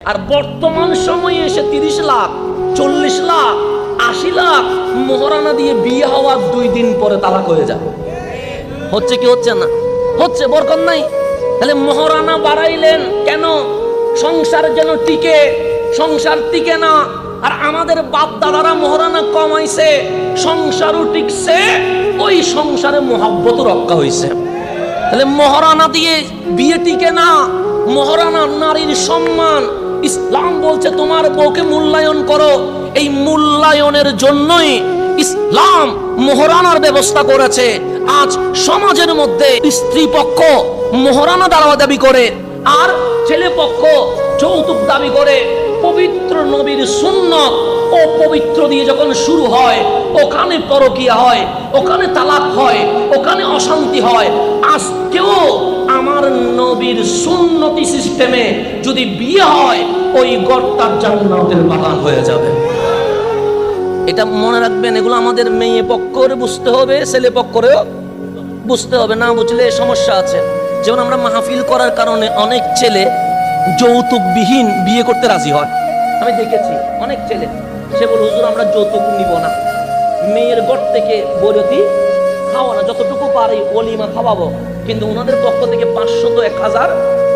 আর বর্তমান সময়ে এসে 30 লাখ 40 লাখ 80 লাখ মোহরানা দিয়ে বিয়ে হওয়ার 2 দিন পরে তালাক হয়ে যাবে। হচ্ছে কি হচ্ছে না? হচ্ছে, বরকত নাই। তাহলে মোহরানা বাড়াইলেন কেন? সংসার যেন টিকে, সংসার টিকে না। আর আমাদের বাপ দাদারা মোহরানা কমাইছে, সংসারও টিকছে, ওই সংসারে মহব্বতও রক্ষা হইছে। তাহলে মোহরানা দিয়ে বিয়ে টিকে না। মোহরানা নারীর সম্মান। ইসলাম বলছে তোমার বউকে মূল্যায়ন করো। এই মূল্যায়নের জন্যই ইসলাম মোহরানার ব্যবস্থা করেছে। আজ সমাজের মধ্যে স্ত্রী পক্ষ মোহরানা দাবি করে আর ছেলে পক্ষ যৌতুক দাবি করে। পবিত্র নবীর সুন্নাত ও পবিত্র দিয়ে যখন শুরু হয়, ওখানে পরকিয়া হয়, ওখানে তালাক হয়, ওখানে অশান্তি হয়। আজকেও আমার নবীর সুন্নতি সিস্টেমে যদি বিয়ে হয়, ওই ঘরটা জান্নাতের বাগান হয়ে যাবে। এটা মনে রাখবেন। এগুলো আমাদের মেয়ে পক্ষরে বুঝতে হবে, ছেলে পক্ষরেও বুঝতে হবে। না বুঝলে সমস্যা আছে। যেমন আমরা মাহফিল করার কারণে অনেক ছেলে যৌতুকবিহীন বিয়ে করতে রাজি হয়। আমি দেখেছি অনেক ছেলে, সে বলে হুজুর আমরা যৌতুক নিব না, মেয়ের ঘর থেকে বরতি খাওয়া না, যতটুকু পারি ওলিমা খাওয়াবো, কিন্তু ওনাদের পক্ষ থেকে 500 তো 1000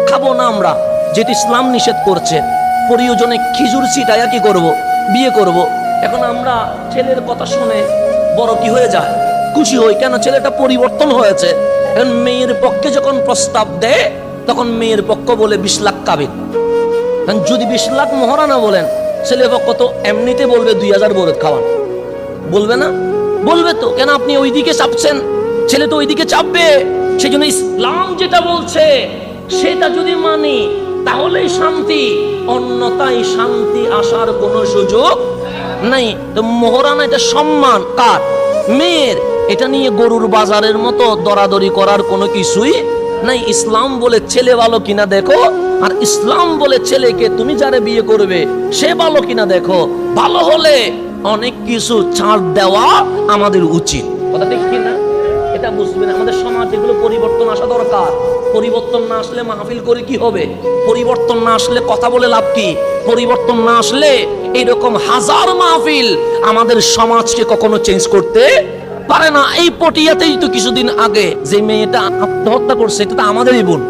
খাবো না আমরা, যেটি ইসলাম নিষেধ করছে। প্রয়োজনে খিজুর ছিটাইয়া কি করব, বিয়ে করব। এখন আমরা ছেলের কথা শুনে বড় কি হয়ে যায়, খুশি হই, কেন ছেলেটা পরিবর্তন হয়েছে। এখন মেয়ের পক্ষে যখন প্রস্তাব দেয়, তখন মেয়ের পক্ষ বলে 20 লাখ কাবিন। যদি 20 লাখ মোহরানা বলেন, ছেলে পক্ষ তো এমনিতে বলবে 2000 বরত খাওয়ান। বলবে না? বলবে তো। কেন আপনি ওইদিকে চাপছেন, ছেলে তো ওইদিকে চাপবে। সেই জন্য ইসলাম যেটা বলছে সেটা যদি মানি তাহলেই শান্তি, অন্যথায় শান্তি আসার কোনো সুযোগ নাই। তো মোহরানা এটা সম্মান কার? মেয়ের। এটা নিয়ে গরুর বাজারের মতো দরাদরি করার কোনো কিছুই নাই। ইসলাম বলে ছেলে ভালো কিনা দেখো, আর ইসলাম বলে ছেলেকে তুমি যারে বিয়ে করবে সে ভালো কিনা দেখো। ভালো হলে অনেক কিছু ছাড় দেওয়া আমাদের উচিত। কথা ঠিক কিনা? এটা বুঝবেন। আমাদের সমাজ এগুলো পরিবর্তন আসা দরকার। পরিবর্তন না আসলে মাহফিল করে কি হবে? পরিবর্তন না আসলে কথা বলে লাভ কি? পরিবর্তন না আসলে এইরকম হাজার মাহফিল আমাদের সমাজকে কখনো চেঞ্জ করতে পারে না। এই পটিয়াতেই তো কিছুদিন আগে যে মেয়েটা আত্মহত্যা করছে, এটা তো আমাদেরই বোন।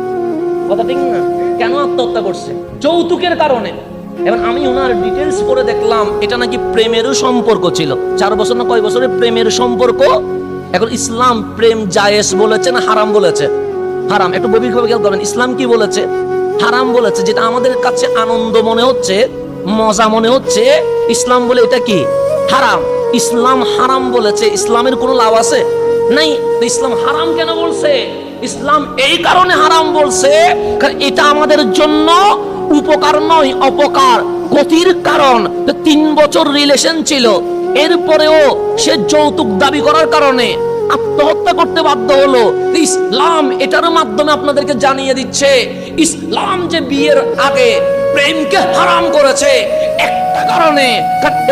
কথা ঠিক না? কেন আত্মহত্যা করছে? যৌতুকের কারণে। এবং আমি ওনার ডিটেলস পড়ে দেখলাম এটা নাকি প্রেমেরও সম্পর্ক ছিল। 4 বছর না কয় বছরের প্রেমের সম্পর্ক। এখন ইসলাম প্রেম জায়েজ বলেছে না হারাম বলেছে? হারাম। একটু গভীরভাবে খেয়াল করেন, ইসলাম কি বলেছে? হারাম বলেছে। যেটা আমাদের কাছে আনন্দ মনে হচ্ছে, মজা মনে হচ্ছে, ইসলাম বলে এটা কি? হারাম। ইসলাম হারাম বলেছে, ইসলামের কোনো লাভ আছে? নাই। ইসলাম হারাম কেন বলছে? ইসলাম এই কারণে হারাম বলছে কারণ এটা আমাদের জন্য উপকার নয়, অপকার, ক্ষতির কারণ। 3 বছর রিলেশন ছিল, এরপরেও সে যৌতুক দাবি করার কারণে আত্মহত্যা করতে বাধ্য হলো। ইসলাম এটার মাধ্যমে আপনাদেরকে জানিয়ে দিচ্ছে, ইসলাম যে বিয়ের আগে প্রেমকে হারাম করেছে একটা কারণে,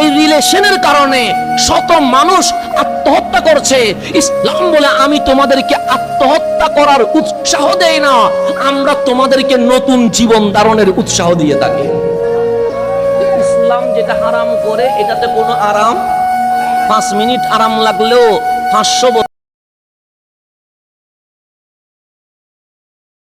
এই রিলেশনের কারণে শত মানুষ আত্মহত্যা করছে। ইসলাম বলে আমি তোমাদেরকে আত্মহত্যা করার উৎসাহ দেই না, আমরা তোমাদেরকে নতুন জীবন ধারণের উৎসাহ দিয়ে থাকি। ইসলাম যেটা হারাম করে এটাতে কোনো আরাম, 5 মিনিট আরাম লাগলেও 500